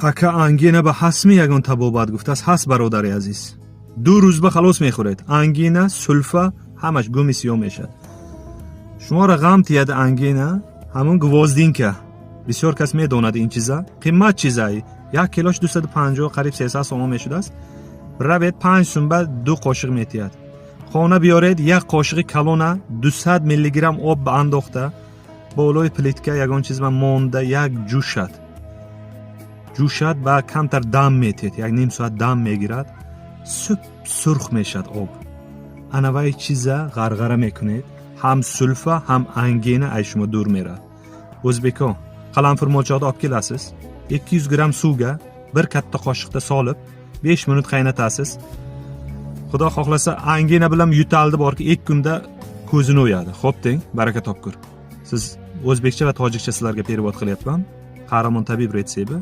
اکا انگینه به حسمی یگان تبابت گفت است. هست برادر عزیز 2 روز به خلاص میخورید. انگینه سلفه همش گومی سیاه میشد. شما را غم تید انگینه همون گوازدین که بسیار کس میداند این چیزا قیمت چیزایی 1 کیلوش 250 قریب 300 سوم میشد است. روید 5 سوم به 2 قاشق میتید. خانه بیارید 1 قاشق کلونه 200 میلی گرم آب انداخته بالای پلیتکه یگان چیز من مونده 1 جوشد با کمتر دم میتید 1 نیم ساعت دم میگیرد سرخ میشد آب. انواع چیزا غرغره میکنید هم سلفه هم انگینه ای شما دور میره. o'zbekon qalamfir molchog'ida olib kelasiz 200 gram suvga 1 katta qoshiqda solib 5 minut qaynatasiz. Xudo xohlasa angina bilan yutaldi borki 2 kunda ko'zini o'yadi. Xo'p deng, baraka topkur. Siz o'zbekcha va tojikcha sizlarga perevod qilyapman. Qahramon tabib retsepti.